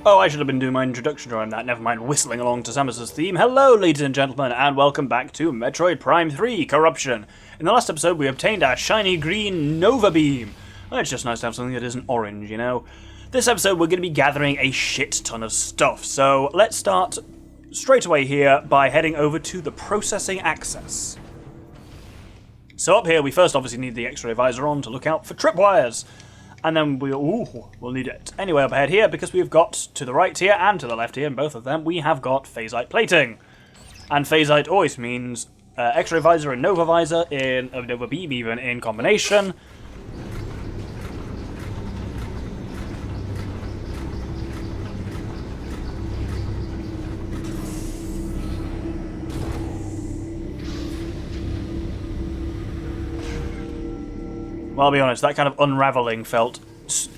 Oh, I should have been doing my introduction during that, never mind whistling along to Samus's theme. Hello, ladies and gentlemen, and welcome back to Metroid Prime 3, Corruption. In the last episode, we obtained our shiny green Nova Beam. Well, it's just nice to have something that isn't orange, you know? This episode, we're going to be gathering a shit ton of stuff, so let's start straight away here by heading over to the processing access. So up here, we first obviously need the X-ray visor on to look out for tripwires. And then we'll need it. Anyway, up ahead here, because we've got to the right here and to the left here, in both of them, we have got phasite plating. And phasite always means X-ray visor and Nova visor, Nova beam even, in combination. Well, I'll be honest, that kind of unravelling felt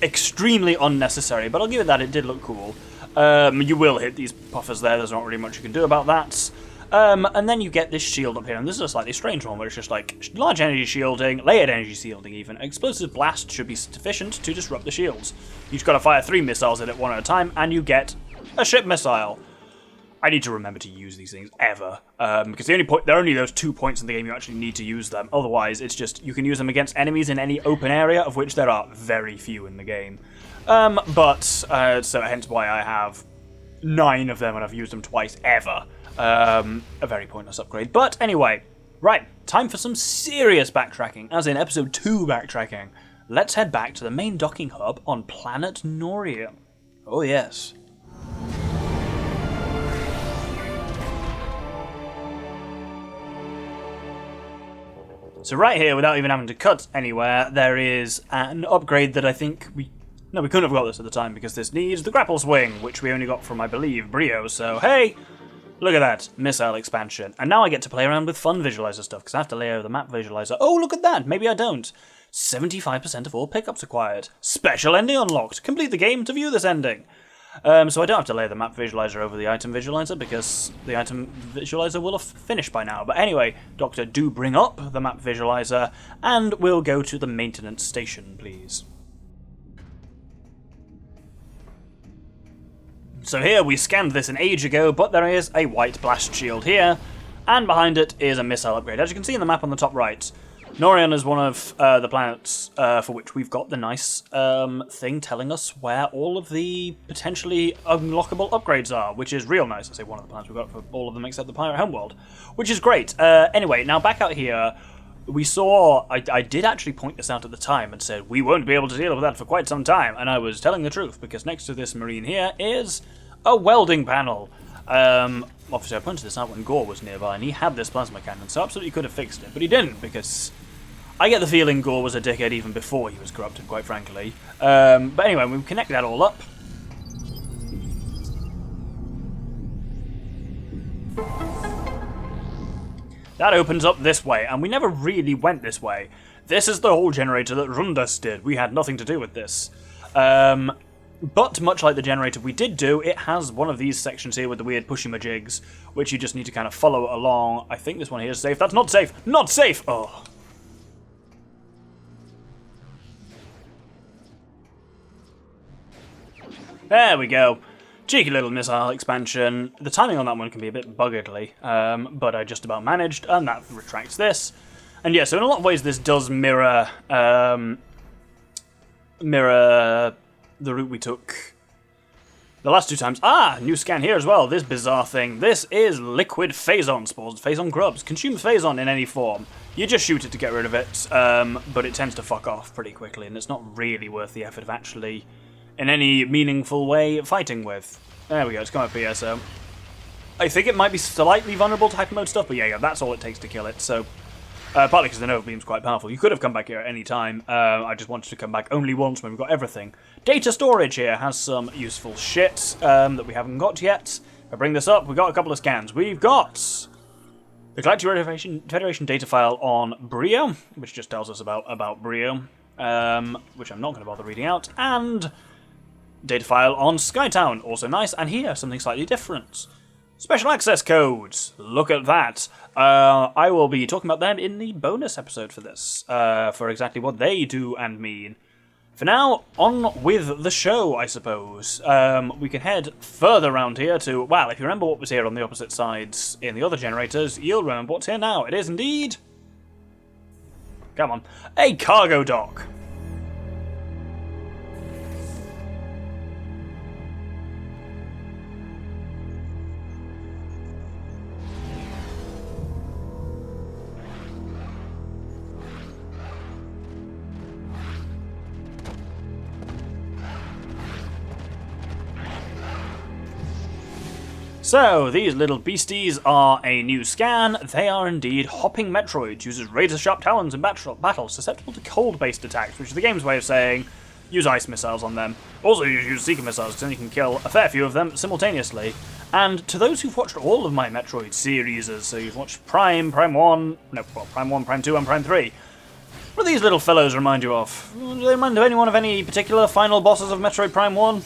extremely unnecessary, but I'll give it that, it did look cool. You will hit these puffers there, there's not really much you can do about that. And then you get this shield up here, and this is a slightly strange one, where it's just like large energy shielding, layered energy shielding even. Explosive blast should be sufficient to disrupt the shields. You've just got to fire 3 missiles at it one at a time, and you get a ship missile. I need to remember to use these things ever, because there are only those 2 points in the game you actually need to use them. Otherwise, it's just you can use them against enemies in any open area, of which there are very few in the game. So hence why I have 9 of them and I've used them twice ever. A very pointless upgrade. But anyway, right, time for some serious backtracking, as in episode 2 backtracking. Let's head back to the main docking hub on planet Norion. Oh yes. So right here, without even having to cut anywhere, there is an upgrade that I think we couldn't have got this at the time, because this needs the grapple swing, which we only got from, I believe, Bryyo. So hey, look at that, missile expansion. And now I get to play around with fun visualizer stuff, because I have to lay over the map visualizer. Oh, look at that, maybe I don't. 75% of all pickups acquired. Special ending unlocked. Complete the game to view this ending. So I don't have to lay the map visualizer over the item visualizer, because the item visualizer will have finished by now. But anyway, Doctor, do bring up the map visualizer, and we'll go to the maintenance station, please. So here, we scanned this an age ago, but there is a white blast shield here, and behind it is a missile upgrade. As you can see in the map on the top right, Norion is one of the planets for which we've got the nice thing telling us where all of the potentially unlockable upgrades are, which is real nice. I say one of the planets we've got for all of them except the Pirate Homeworld, which is great. Anyway, now back out here, we saw, I did actually point this out at the time and said we won't be able to deal with that for quite some time, and I was telling the truth, because next to this marine here is a welding panel. Obviously I pointed this out when Gore was nearby, and he had this plasma cannon, so absolutely could have fixed it, but he didn't, because I get the feeling Gore was a dickhead even before he was corrupted, quite frankly. But anyway, we've connected that all up. That opens up this way, and we never really went this way. This is the whole generator that Rundas did. We had nothing to do with this. But much like the generator we did do, it has one of these sections here with the weird pushy-majigs, which you just need to kind of follow along. I think this one here is safe. That's not safe! Not safe! Oh. There we go. Cheeky little missile expansion. The timing on that one can be a bit buggeredly, but I just about managed, and that retracts this. And yeah, so in a lot of ways this does mirror the route we took the last 2 times. Ah, new scan here as well. This bizarre thing. This is liquid phazon spores. Phazon grubs. Consumes phazon in any form. You just shoot it to get rid of it, but it tends to fuck off pretty quickly, and it's not really worth the effort of actually, in any meaningful way, fighting with. There we go, it's come up here, so I think it might be slightly vulnerable to hyper mode stuff, but yeah, that's all it takes to kill it, so partly because the Nova Beam's quite powerful. You could have come back here at any time. I just wanted to come back only once when we've got everything. Data storage here has some useful shit that we haven't got yet. If I bring this up, we've got a couple of scans. We've got the Galactic Federation data file on Bryyo, which just tells us about Bryyo, which I'm not going to bother reading out, and data file on Skytown, also nice, and here, something slightly different. Special access codes, look at that. I will be talking about them in the bonus episode for this, for exactly what they do and mean. For now, on with the show, I suppose. We can head further around here to, well, if you remember what was here on the opposite sides in the other generators, you'll remember what's here now. It is indeed... come on. A cargo dock. So, these little beasties are a new scan. They are indeed hopping Metroids, uses razor-sharp talons in battle, susceptible to cold-based attacks, which is the game's way of saying, use ice missiles on them. Also, you use Seeker missiles, because then you can kill a fair few of them simultaneously. And to those who've watched all of my Metroid series, so you've watched Prime 1, Prime 2, and Prime 3, what do these little fellows remind you of? Do they remind anyone of any particular final bosses of Metroid Prime 1?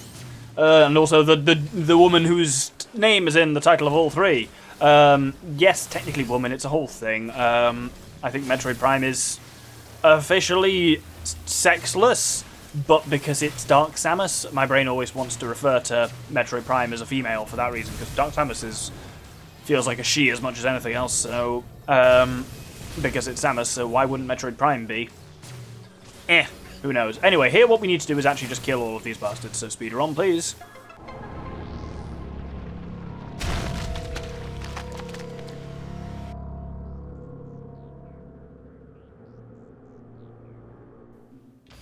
And also the woman whose name is in the title of all three. Yes, technically woman, it's a whole thing. I think Metroid Prime is officially sexless, but because it's Dark Samus, my brain always wants to refer to Metroid Prime as a female for that reason, because Dark Samus feels like a she as much as anything else, so, because it's Samus, so why wouldn't Metroid Prime be? Who knows. Anyway, here what we need to do is actually just kill all of these bastards, so speed her on, please.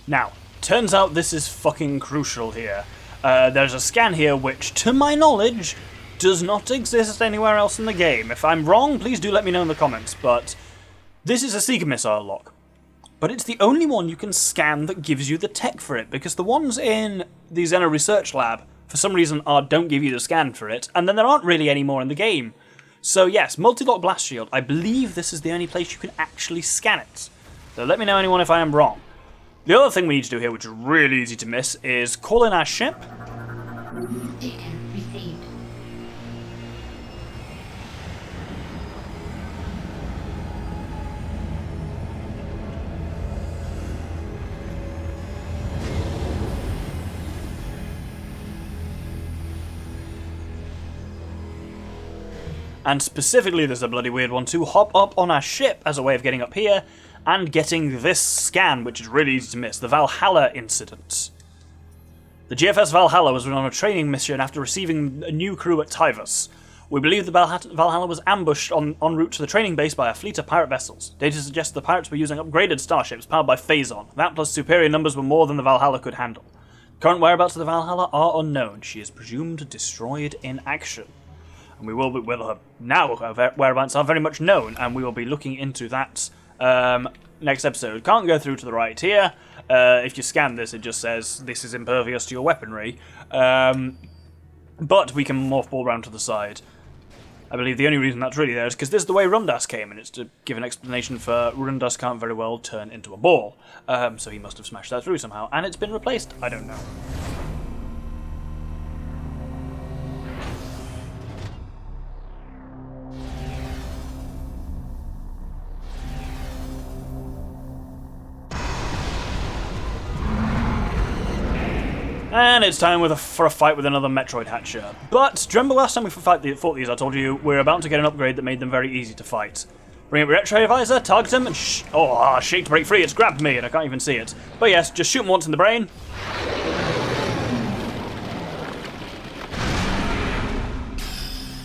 Now, turns out this is fucking crucial here. There's a scan here which, to my knowledge, does not exist anywhere else in the game. If I'm wrong, please do let me know in the comments, but this is a Seeker missile lock. But it's the only one you can scan that gives you the tech for it, because the ones in the Xeno Research Lab, for some reason, don't give you the scan for it, and then there aren't really any more in the game. So yes, multi-lock blast shield, I believe this is the only place you can actually scan it. So let me know anyone if I am wrong. The other thing we need to do here, which is really easy to miss, is call in our ship. Data received. And specifically, there's a bloody weird one too, hop up on our ship as a way of getting up here and getting this scan, which is really easy to miss, the Valhalla Incidents. The GFS Valhalla was on a training mission after receiving a new crew at Tivus. We believe the Valhalla was ambushed en route to the training base by a fleet of pirate vessels. Data suggests the pirates were using upgraded starships powered by Phazon. That plus superior numbers were more than the Valhalla could handle. Current whereabouts of the Valhalla are unknown. She is presumed destroyed in action. And we will be, now her whereabouts are very much known, and we will be looking into that next episode. Can't go through to the right here. If you scan this, it just says this is impervious to your weaponry. But we can morph ball round to the side. I believe the only reason that's really there is because this is the way Rundas came, and it's to give an explanation for Rundas can't very well turn into a ball. So he must have smashed that through somehow, and it's been replaced. I don't know. And it's time for a fight with another Metroid Hatcher. But, do you remember last time we fought these, I told you we're about to get an upgrade that made them very easy to fight. Bring up your X-ray visor, target him, and shake to break free, it's grabbed me and I can't even see it. But yes, just shoot him once in the brain.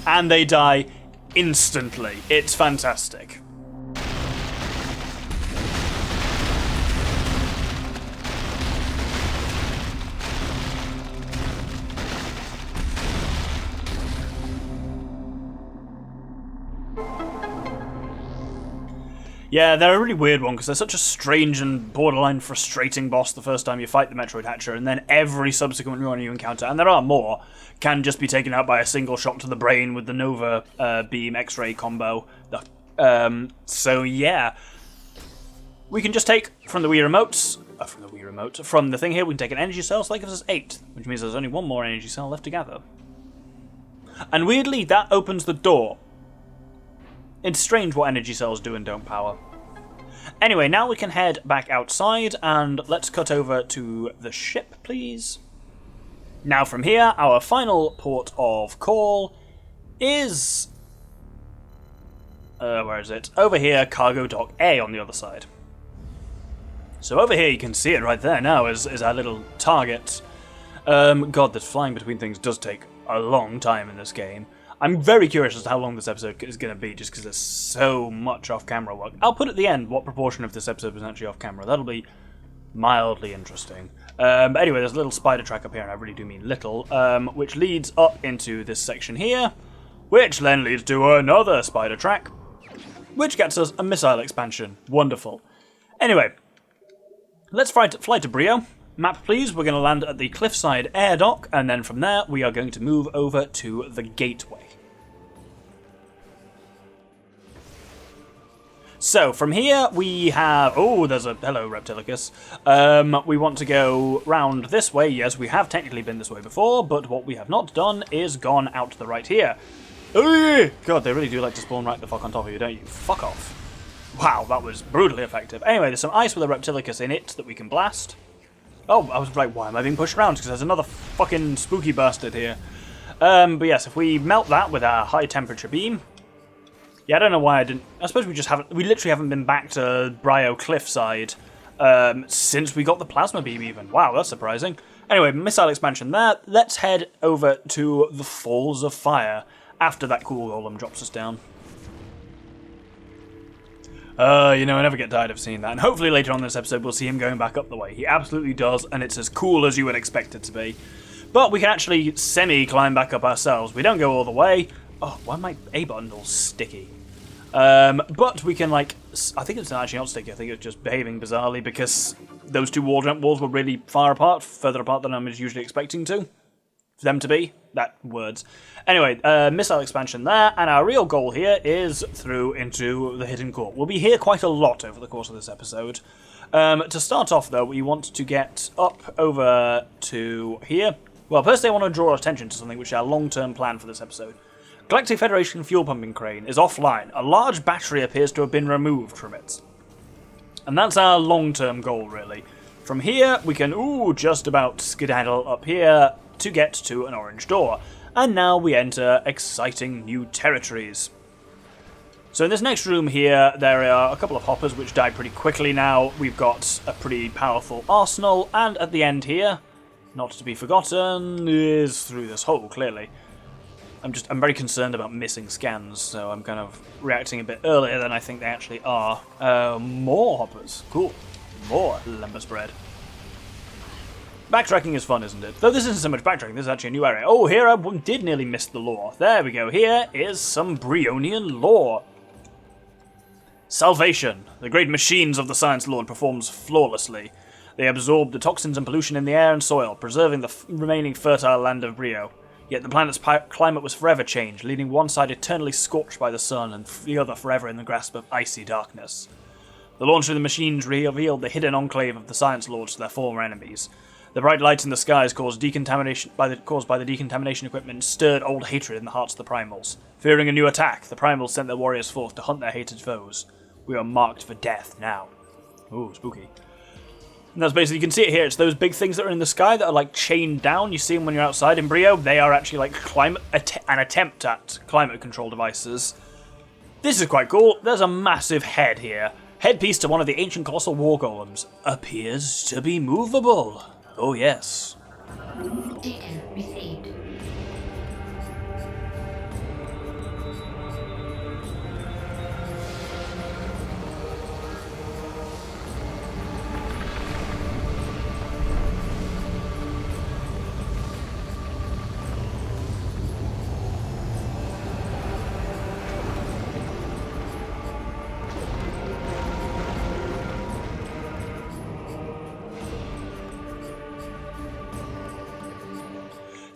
And they die instantly. It's fantastic. Yeah, they're a really weird one, because they're such a strange and borderline frustrating boss the first time you fight the Metroid Hatcher, and then every subsequent one you encounter, and there are more, can just be taken out by a single shot to the brain with the Nova Beam X-ray combo. So yeah. We can just take from the Wii Remotes, from the thing here, we can take an energy cell, so that gives us 8, which means there's only one more energy cell left to gather. And weirdly, that opens the door. It's strange what energy cells do and don't power. Anyway, now we can head back outside, and let's cut over to the ship, please. Now from here, our final port of call is... where is it? Over here, Cargo Dock A on the other side. So over here, you can see it right there now, is our little target. God, this flying between things does take a long time in this game. I'm very curious as to how long this episode is going to be, just because there's so much off-camera work. I'll put at the end what proportion of this episode was actually off-camera. That'll be mildly interesting. But anyway, there's a little spider track up here, and I really do mean little, which leads up into this section here, which then leads to another spider track, which gets us a missile expansion. Wonderful. Anyway, let's fly to Bryyo. Map, please. We're going to land at the Cliffside Air Dock, and then from there, we are going to move over to the Gateway. So, from here, we have... Oh, there's a... Hello, Reptilicus. We want to go round this way. Yes, we have technically been this way before, but what we have not done is gone out to the right here. God, they really do like to spawn right the fuck on top of you, don't you? Fuck off. Wow, that was brutally effective. Anyway, there's some ice with a Reptilicus in it that we can blast. Oh, I was right. Why am I being pushed around? Because there's another fucking spooky bastard here. But yes, if we melt that with our high temperature beam... Yeah, I don't know why I didn't... I suppose we just haven't... We literally haven't been back to Bryyo Cliffside since we got the plasma beam even. Wow, that's surprising. Anyway, missile expansion there. Let's head over to the Falls of Fire after that cool golem drops us down. You know, I never get tired of seeing that. And hopefully later on in this episode we'll see him going back up the way. He absolutely does, and it's as cool as you would expect it to be. But we can actually semi-climb back up ourselves. We don't go all the way. Oh, why are my A button all sticky? But we can, like... I think it's actually not sticky. I think it's just behaving bizarrely because those two wall jump walls were really far apart, further apart than I was usually expecting for them to be. That words. Anyway, missile expansion there, and our real goal here is through into the hidden core. We'll be here quite a lot over the course of this episode. To start off, though, we want to get up over to here. Well, first I want to draw attention to something which is our long-term plan for this episode. Galactic Federation fuel pumping crane is offline. A large battery appears to have been removed from it. And that's our long-term goal, really. From here, we can, just about skedaddle up here to get to an orange door. And now we enter exciting new territories. So in this next room here, there are a couple of hoppers which die pretty quickly now. We've got a pretty powerful arsenal, and at the end here, not to be forgotten, is through this hole, clearly. I'm very concerned about missing scans, so I'm kind of reacting a bit earlier than I think they actually are. More hoppers. Cool. More lembas bread. Backtracking is fun, isn't it? Though this isn't so much backtracking, this is actually a new area. Oh, here I did nearly miss the lore. There we go. Here is some Bryonian lore. Salvation. The great machines of the Science Lord performs flawlessly. They absorb the toxins and pollution in the air and soil, preserving the remaining fertile land of Bryyo. Yet the planet's climate was forever changed, leaving one side eternally scorched by the sun and the other forever in the grasp of icy darkness. The launch of the machines revealed the hidden enclave of the Science Lords to their former enemies. The bright lights in the skies caused by the decontamination equipment stirred old hatred in the hearts of the Primals. Fearing a new attack, the Primals sent their warriors forth to hunt their hated foes. We are marked for death now. Ooh, spooky. And that's basically, you can see it here, it's those big things that are in the sky that are like chained down. You see them when you're outside in Bryyo. They are actually like an attempt at climate control devices. This is quite cool. There's a massive head here. Headpiece to one of the ancient colossal war golems. Appears to be movable. Oh yes. Data received.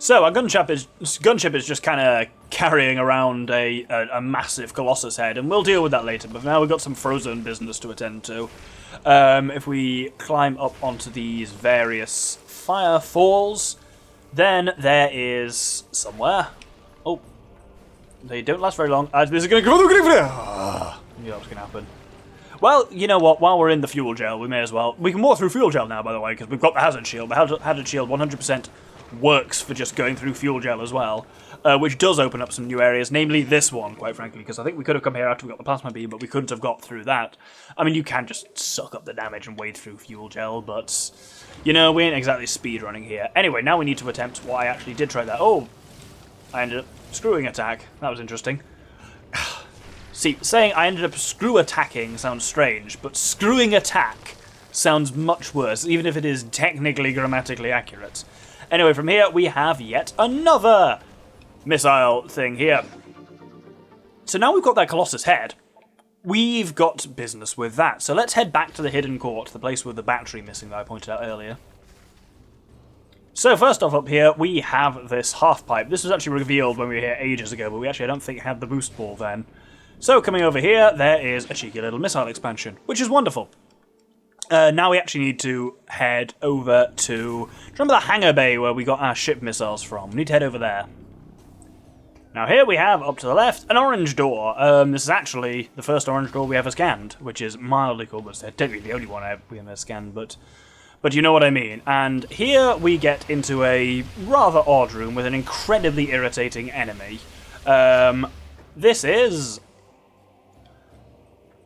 So our gunship is just kind of carrying around a massive Colossus head, and we'll deal with that later, but for now we've got some frozen business to attend to. If we climb up onto these various fire falls, then there is somewhere... Oh, they don't last very long. This is going to go... I knew that was going to happen. Well, you know what? While we're in the fuel gel, we may as well. We can walk through fuel gel now, by the way, because we've got the hazard shield. The hazard shield 100% works for just going through fuel gel as well, which does open up some new areas, namely this one, quite frankly, because I think we could have come here after we got the plasma beam, but we couldn't have got through that. I mean, you can just suck up the damage and wade through fuel gel, but, you know, we ain't exactly speedrunning here. Anyway, now we need to attempt what I actually did try that. Oh, I ended up screwing attack. That was interesting. See, saying I ended up screw attacking sounds strange, but screwing attack sounds much worse, even if it is technically grammatically accurate. Anyway, from here we have yet another missile thing here. So now we've got that Colossus head, we've got business with that. So let's head back to the hidden court, the place with the battery missing that I pointed out earlier. So first off up here, we have this half-pipe. This was actually revealed when we were here ages ago, but we actually, I don't think, had the boost ball then. So coming over here, there is a cheeky little missile expansion, which is wonderful. Now we actually need to head over to... Remember the hangar bay where we got our ship missiles from? We need to head over there. Now here we have, up to the left, an orange door. This is actually the first orange door we ever scanned, which is mildly cool, but it's technically the only one we ever scanned, but you know what I mean. And here we get into a rather odd room with an incredibly irritating enemy. This is...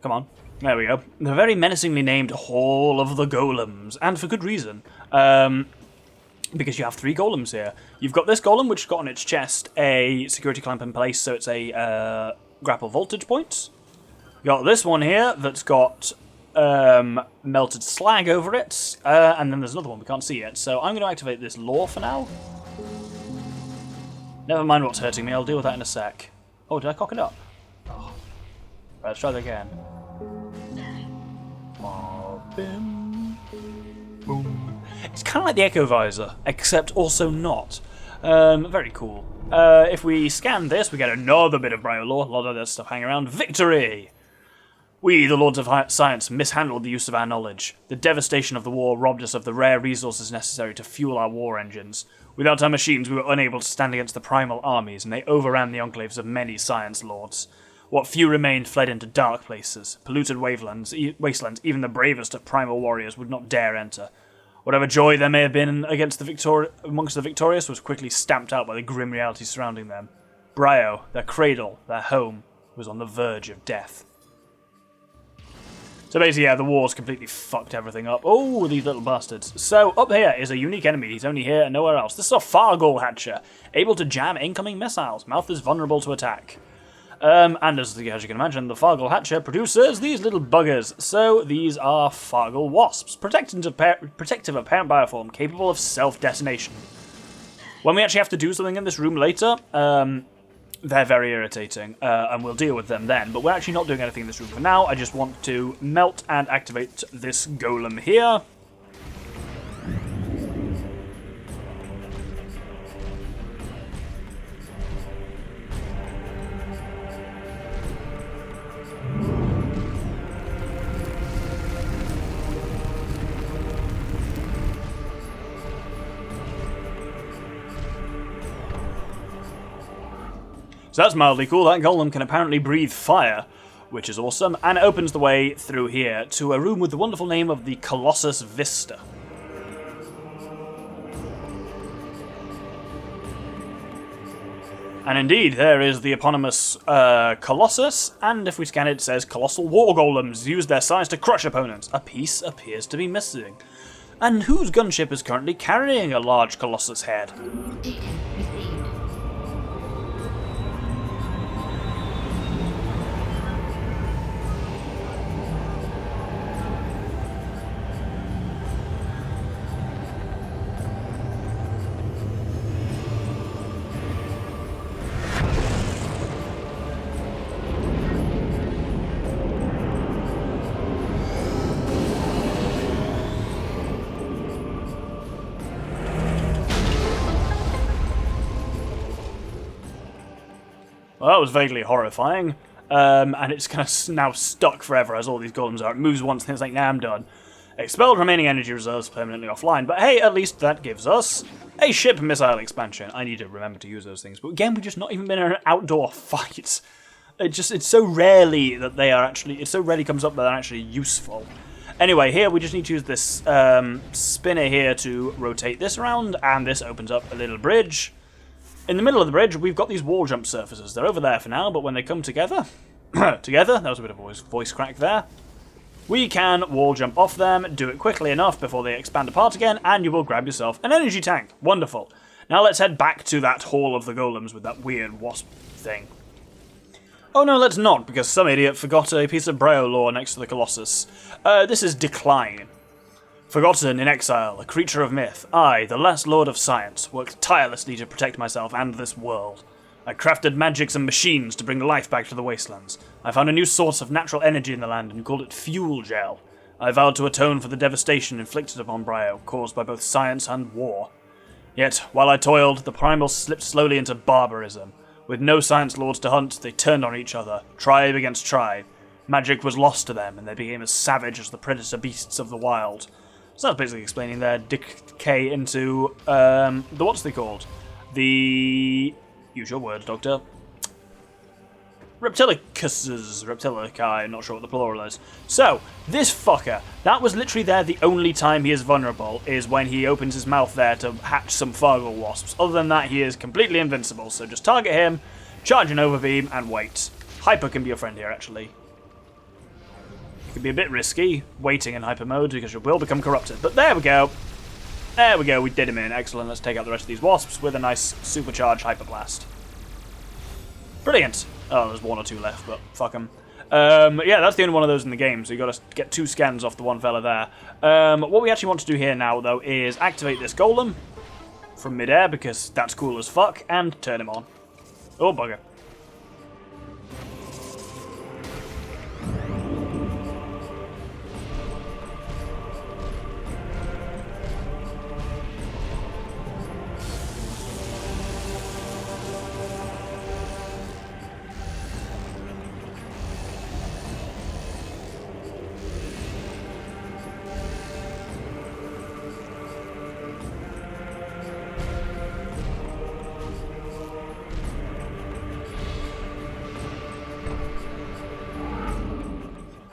Come on. There we go. The very menacingly named Hall of the Golems, and for good reason. Because you have 3 golems here. You've got this golem, which has got on its chest a security clamp in place, so it's a grapple voltage point. You got this one here that's got melted slag over it, and then there's another one we can't see yet. So I'm going to activate this lore for now. Never mind what's hurting me, I'll deal with that in a sec. Oh, did I cock it up? Oh. Right, let's try that again. Boom. Boom. It's kind of like the Echo Visor, except also not. Very cool. If we scan this, we get another bit of Bryyo lore, a lot of that stuff hanging around. Victory! We, the Lords of Science, mishandled the use of our knowledge. The devastation of the war robbed us of the rare resources necessary to fuel our war engines. Without our machines, we were unable to stand against the primal armies, and they overran the enclaves of many Science Lords. What few remained fled into dark places, polluted wastelands, even the bravest of primal warriors would not dare enter. Whatever joy there may have been amongst the victorious was quickly stamped out by the grim reality surrounding them. Bryyo, their cradle, their home, was on the verge of death. So basically, yeah, the war's completely fucked everything up. Oh, these little bastards. So up here is a unique enemy. He's only here and nowhere else. This is a Fargol Hatcher, able to jam incoming missiles. Mouth is vulnerable to attack. And as you can imagine, the Fargol Hatcher produces these little buggers. So these are Fargol Wasps, protective of parent bioform, capable of self-detonation. When we actually have to do something in this room later, they're very irritating, and we'll deal with them then. But we're actually not doing anything in this room for now. I just want to melt and activate this golem here. So that's mildly cool. That golem can apparently breathe fire, which is awesome, and it opens the way through here to a room with the wonderful name of the Colossus Vista. And indeed, there is the eponymous Colossus, and if we scan it, it says Colossal War Golems use their size to crush opponents. A piece appears to be missing. And whose gunship is currently carrying a large Colossus head? Data received. Well, that was vaguely horrifying, and it's kind of now stuck forever, as all these golems are. It moves once, and it's like, nah, I'm done. Expelled remaining energy reserves permanently offline, but hey, at least that gives us a ship missile expansion. I need to remember to use those things, but again, we've just not even been in an outdoor fight. It's so rarely that they are actually, it so rarely comes up that they're actually useful. Anyway, here we just need to use this spinner here to rotate this around, and this opens up a little bridge. In the middle of the bridge, we've got these wall jump surfaces. They're over there for now, but when they come together, that was a bit of a voice crack there, we can wall jump off them, do it quickly enough before they expand apart again, and you will grab yourself an energy tank. Wonderful. Now let's head back to that Hall of the Golems with that weird wasp thing. Oh no, let's not, because some idiot forgot a piece of Bryyo lore next to the Colossus. This is Decline. Forgotten in exile, a creature of myth, I, the last lord of science, worked tirelessly to protect myself and this world. I crafted magics and machines to bring life back to the wastelands. I found a new source of natural energy in the land and called it fuel gel. I vowed to atone for the devastation inflicted upon Bryyo, caused by both science and war. Yet, while I toiled, the primals slipped slowly into barbarism. With no science lords to hunt, they turned on each other, tribe against tribe. Magic was lost to them, and they became as savage as the predator beasts of the wild. So that's basically explaining their decay into, what's they called? The... Use your words, Doctor. Reptilici, not sure what the plural is. So, this fucker, that was literally there the only time he is vulnerable, is when he opens his mouth there to hatch some Fargle wasps. Other than that, he is completely invincible, so just target him, charge an overbeam, and wait. Hyper can be your friend here, actually. It can be a bit risky, waiting in hyper mode, because you will become corrupted. But there we go. There we go, we did him in. Excellent, let's take out the rest of these wasps with a nice supercharged hyper blast. Brilliant. Oh, there's one or two left, but fuck them. Yeah, that's the only one of those in the game, so you got to get 2 scans off the one fella there. What we actually want to do here now, though, is activate this golem from midair, because that's cool as fuck, and turn him on. Oh, bugger.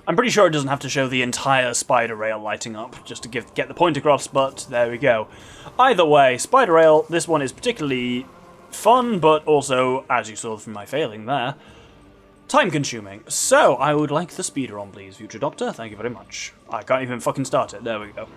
I'm pretty sure it doesn't have to show the entire spider rail lighting up, just to get the point across, but there we go. Either way, spider rail, this one is particularly fun, but also, as you saw from my failing there, time-consuming. So, I would like the speeder on, please, future Doctor. Thank you very much. I can't even fucking start it. There we go.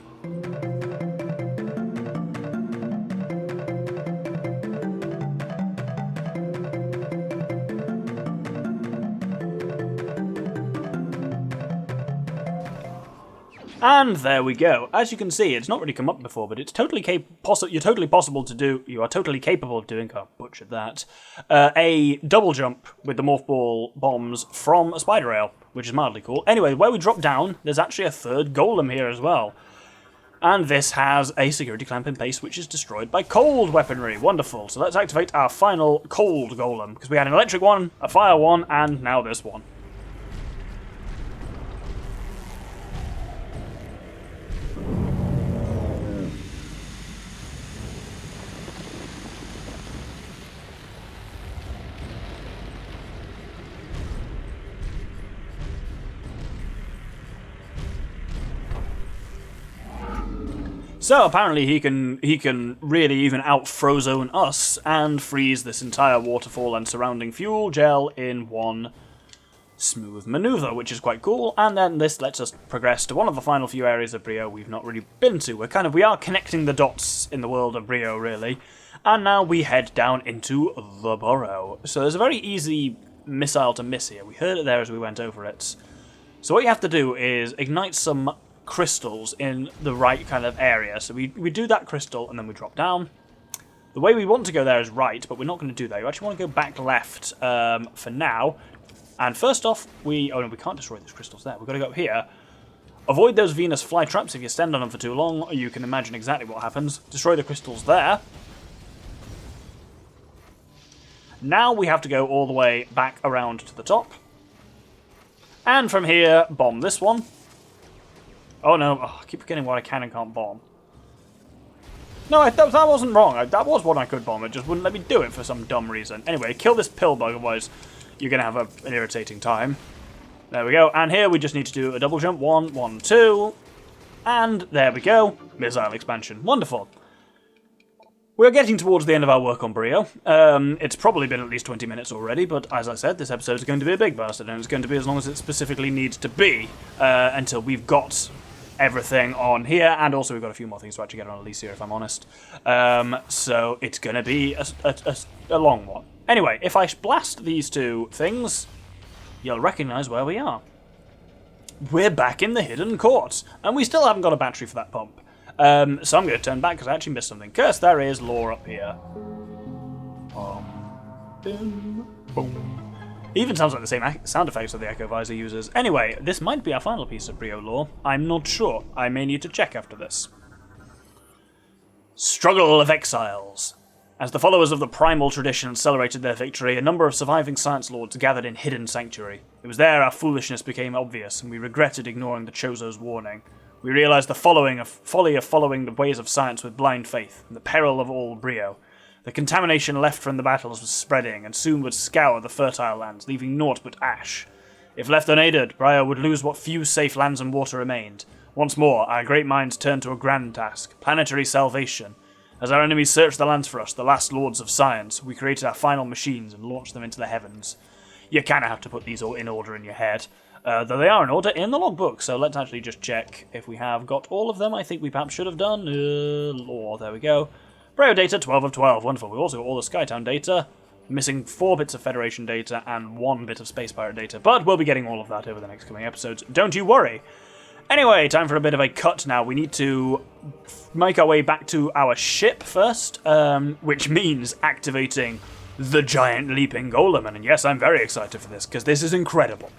And there we go. As you can see, it's not really come up before, but it's totally you are totally capable of doing, I butchered that, a double jump with the morph ball bombs from a spider rail, which is mildly cool. Anyway, where we drop down, there's actually a third golem here as well. And this has a security clamp in place, which is destroyed by cold weaponry. Wonderful. So let's activate our final cold golem, because we had an electric one, a fire one, and now this one. So apparently he can really even out-frozone us and freeze this entire waterfall and surrounding fuel gel in one smooth maneuver, which is quite cool. And then this lets us progress to one of the final few areas of Bryyo we've not really been to. We are connecting the dots in the world of Bryyo, really. And now we head down into the burrow. So there's a very easy missile to miss here. We heard it there as we went over it. So what you have to do is ignite some crystals in the right kind of area. So we do that crystal and then we drop down. The way we want to go there is right, but we're not going to do that. You actually want to go back left for now. And first off, oh no, we can't destroy those crystals there. We've got to go up here. Avoid those Venus flytraps. If you stand on them for too long, you can imagine exactly what happens. Destroy the crystals there. Now we have to go all the way back around to the top. And from here, bomb this one. Oh no, I keep forgetting what I can and can't bomb. No, that wasn't wrong. That was what I could bomb. It just wouldn't let me do it for some dumb reason. Anyway, kill this pill bug, otherwise you're going to have an irritating time. There we go. And here we just need to do a double jump. 1, 1, 2. And there we go. Missile expansion. Wonderful. We're getting towards the end of our work on Bryyo. It's probably been at least 20 minutes already, but as I said, this episode is going to be a big bastard, and it's going to be as long as it specifically needs to be until we've got everything on here, and also we've got a few more things to actually get on Elysia, if I'm honest. So it's going to be a long one. Anyway, if I blast these two things, you'll recognise where we are. We're back in the hidden court, and we still haven't got a battery for that pump. So I'm going to turn back because I actually missed something. Curse, there is lore up here. Boom, boom. Even sounds like the same sound effects that the Echo Visor uses. Anyway, this might be our final piece of Bryyo lore. I'm not sure. I may need to check after this. Struggle of Exiles. As the followers of the primal tradition celebrated their victory, a number of surviving Science Lords gathered in Hidden Sanctuary. It was there our foolishness became obvious, and we regretted ignoring the Chozo's warning. We realised the folly of following the ways of science with blind faith, and the peril of all Bryyo. The contamination left from the battles was spreading, and soon would scour the fertile lands, leaving naught but ash. If left unaided, Bryyo would lose what few safe lands and water remained. Once more, our great minds turned to a grand task, planetary salvation. As our enemies searched the lands for us, the last lords of science, we created our final machines and launched them into the heavens. You kinda have to put these all in order in your head. Though they are in order in the logbook, so let's actually just check if we have got all of them. I think we perhaps should have done. Lore, there we go. Bryyo data, 12 of 12, wonderful. We've also got all the Skytown data, missing 4 bits of Federation data and 1 bit of Space Pirate data, but we'll be getting all of that over the next coming episodes, don't you worry. Anyway, time for a bit of a cut now. We need to make our way back to our ship first, which means activating the giant leaping golem, and yes, I'm very excited for this, because this is incredible.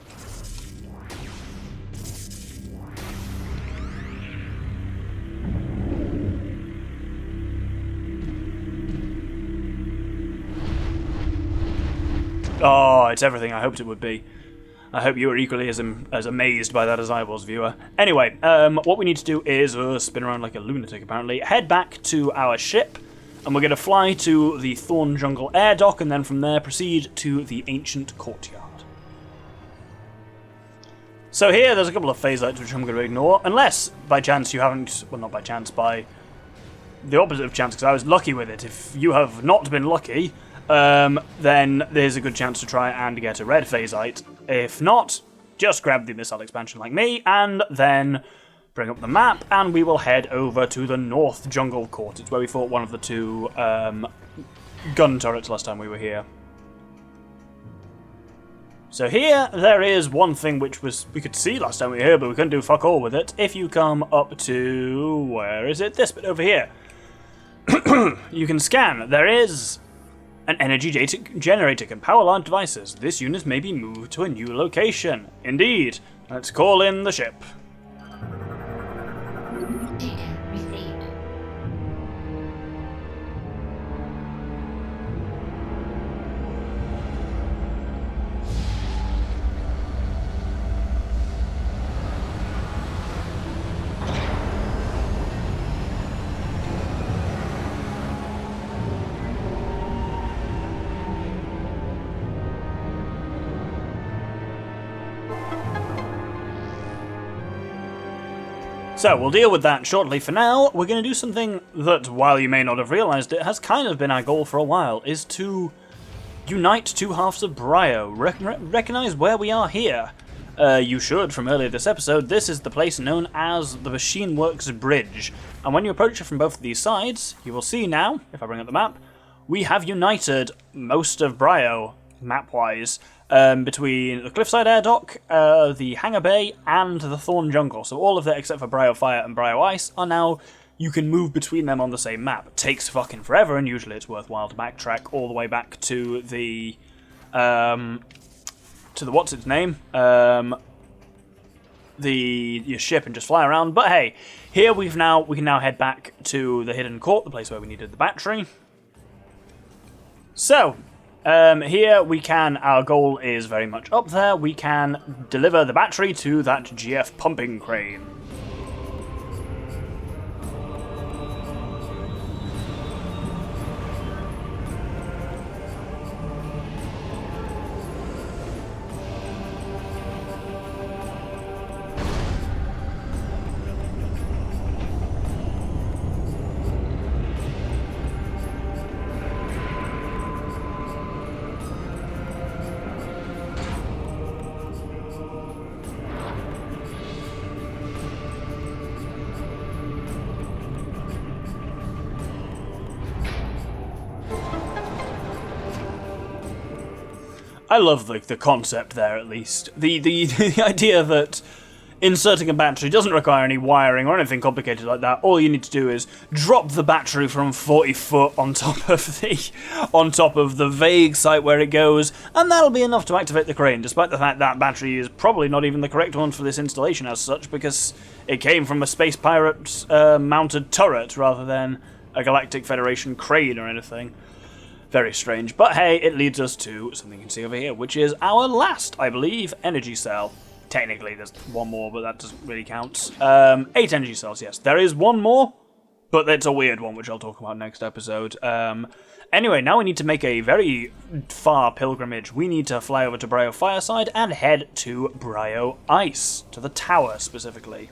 Oh, it's everything I hoped it would be. I hope you were equally as amazed by that as I was, viewer. Anyway, what we need to do is spin around like a lunatic, apparently. Head back to our ship, and we're going to fly to the Thorn Jungle air dock, and then from there proceed to the ancient courtyard. So here, there's a couple of phase lights which I'm going to ignore, unless by chance you haven't. Well, not by chance, by the opposite of chance, because I was lucky with it. If you have not been lucky, then there's a good chance to try and get a red phasite. If not, just grab the missile expansion like me, and then bring up the map, and we will head over to the North Jungle Court. It's where we fought one of the 2 gun turrets last time we were here. So here, there is one thing which we could see last time we were here, but we couldn't do fuck all with it. If you come up to, where is it? This bit over here. You can scan. There is an energy generator can power large devices. This unit may be moved to a new location. Indeed. Let's call in the ship. Data received. So, we'll deal with that shortly. For now, we're going to do something that, while you may not have realised it, has kind of been our goal for a while, is to unite 2 halves of Bryyo. Recognise where we are here. You should, from earlier this episode, this is the place known as the Machine Works Bridge. And when you approach it from both of these sides, you will see now, if I bring up the map, we have united most of Bryyo, map-wise, between the Cliffside Air Dock, the Hangar Bay, and the Thorn Jungle. So all of it, except for Bryyo Fire and Bryyo Ice, are now, you can move between them on the same map. It takes fucking forever, and usually it's worthwhile to backtrack all the way back to the what's its name? Your ship and just fly around. But hey, here we can now head back to the Hidden Court, the place where we needed the battery. So, here we can, our goal is very much up there, we can deliver the battery to that GF pumping crane. I love the concept there, at least. The idea that inserting a battery doesn't require any wiring or anything complicated like that. All you need to do is drop the battery from 40 foot on top of the vague site where it goes, and that'll be enough to activate the crane, despite the fact that battery is probably not even the correct one for this installation as such, because it came from a Space Pirate mounted turret rather than a Galactic Federation crane or anything. Very strange. But hey, it leads us to something you can see over here, which is our last, I believe, energy cell. Technically, there's one more, but that doesn't really count. 8 energy cells, yes. There is one more, but it's a weird one, which I'll talk about next episode. Anyway, now we need to make a very far pilgrimage. We need to fly over to Bryyo Fireside and head to Bryyo Ice, to the tower specifically.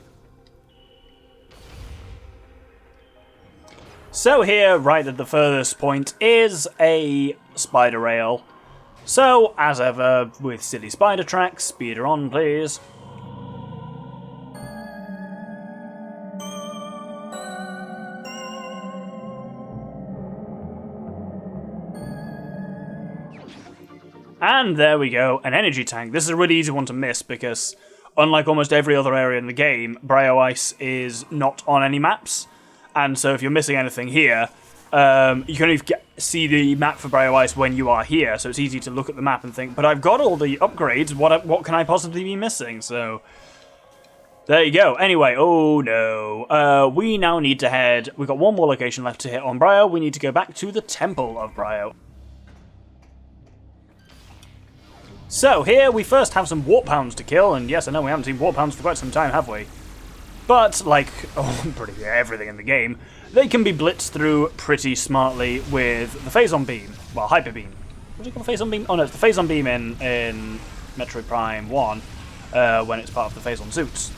So here, right at the furthest point, is a spider rail. So, as ever, with silly spider tracks, speed her on, please. And there we go, an energy tank. This is a really easy one to miss because, unlike almost every other area in the game, Bryyo Ice is not on any maps. And so if you're missing anything here, you can only see the map for Bryyo Ice when you are here, so it's easy to look at the map and think, but I've got all the upgrades, what can I possibly be missing? So, there you go. Anyway, oh no. We now need to head, we've got one more location left to hit on Bryyo, we need to go back to the Temple of Bryyo. So, here we first have some Warp Hounds to kill, and yes, I know we haven't seen Warp Hounds for quite some time, have we? But, like pretty everything in the game, they can be blitzed through pretty smartly with the Phazon Beam. Well, Hyper Beam. What do you call the Phazon Beam? Oh no, it's the Phazon Beam in Metroid Prime 1, when it's part of the Phazon suits.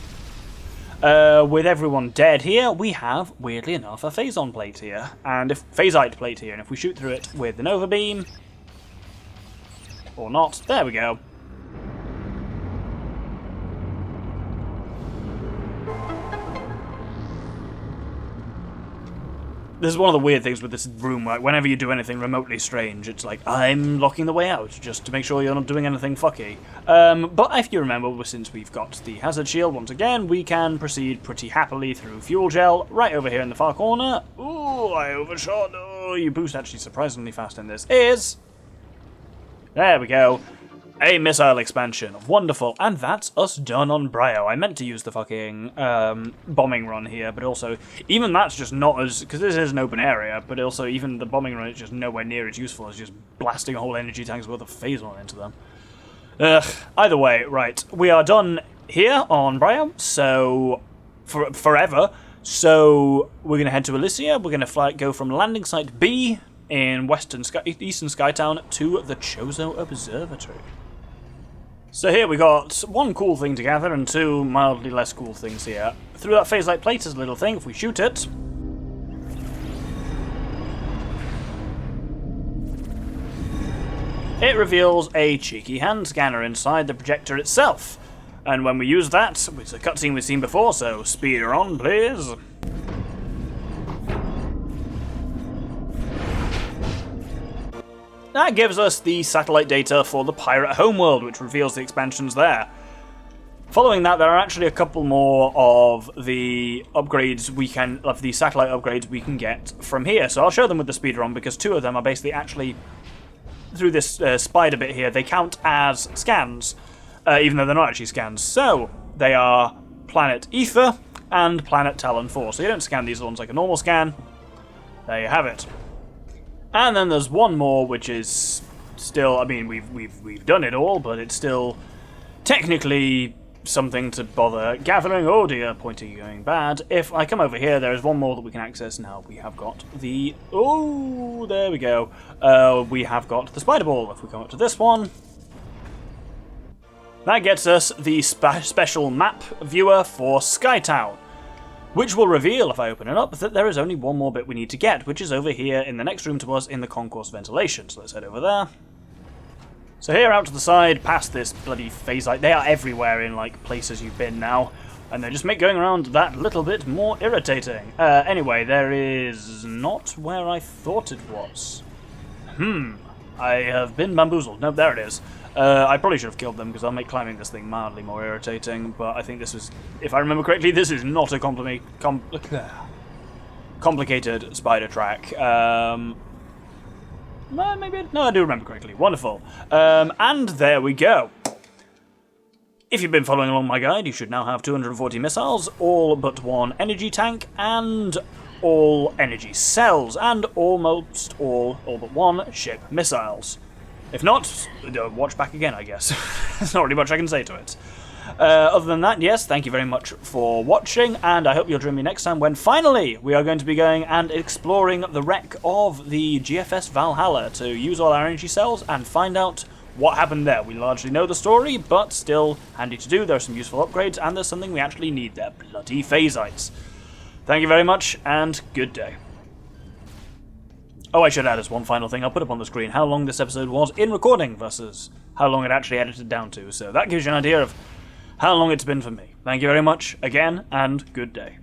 With everyone dead here, we have, weirdly enough, a Phazon plate here, and a Phasite plate here, and if we shoot through it with the Nova Beam, or not, there we go. This is one of the weird things with this room, like whenever you do anything remotely strange, it's like, I'm locking the way out, just to make sure you're not doing anything fucky. But if you remember, since we've got the hazard shield once again, we can proceed pretty happily through fuel gel, right over here in the far corner. Ooh, I overshot. Oh, you boost actually surprisingly fast in this. There we go. A missile expansion. Wonderful. And that's us done on Bryyo. I meant to use the fucking bombing run here, but also, even that's just not as... because this is an open area, but also even the bombing run is just nowhere near as useful as just blasting a whole energy tank's worth of Phazon into them. Either way, right. We are done here on Bryyo, so... forever. So, we're going to head to Elysia. We're going to go from landing site B in Eastern Skytown to the Chozo Observatory. So here we got one cool thing to gather and two mildly less cool things here. Through that phase-light plate is a little thing. If we shoot it, it reveals a cheeky hand scanner inside the projector itself. And when we use that, it's a cutscene we've seen before, so speed her on, please. That gives us the satellite data for the Pirate Homeworld, which reveals the expansions there. Following that, there are actually a couple more of the upgrades of the satellite upgrades we can get from here. So I'll show them with the speeder on, because two of them are basically actually, through this spider bit here, they count as scans, even though they're not actually scans. So they are Planet Ether and Planet Talon 4. So you don't scan these ones like a normal scan. There you have it. And then there's one more, which is still, I mean, we've done it all, but it's still technically something to bother gathering. Oh dear, pointing going bad. If I come over here, there is one more that we can access now. We have got the, oh, there we go. We have got the spider ball. If we come up to this one, that gets us the special map viewer for Skytown, which will reveal, if I open it up, that there is only one more bit we need to get, which is over here in the next room to us in the concourse ventilation. So let's head over there. So here out to the side, past this bloody phasite, they are everywhere in like places you've been now, and they just make going around that little bit more irritating. Anyway, there is not where I thought it was. I have been bamboozled. Nope, there it is. I probably should have killed them, because I'll make climbing this thing mildly more irritating, but I think this is, if I remember correctly, this is not a complicated spider track. Maybe, no, I do remember correctly. Wonderful. And there we go. If you've been following along my guide, you should now have 240 missiles, all but one energy tank, and all energy cells, and almost all but one ship missiles. If not, watch back again, I guess. There's not really much I can say to it. Other than that, yes, thank you very much for watching, and I hope you'll join me next time when finally we are going to be going and exploring the wreck of the GFS Valhalla to use all our energy cells and find out what happened there. We largely know the story, but still handy to do. There are some useful upgrades, and there's something we actually need there. Bloody phasites. Thank you very much, and good day. Oh, I should add as one final thing, I'll put up on the screen how long this episode was in recording versus how long it actually edited down to, so that gives you an idea of how long it's been for me. Thank you very much, again, and good day.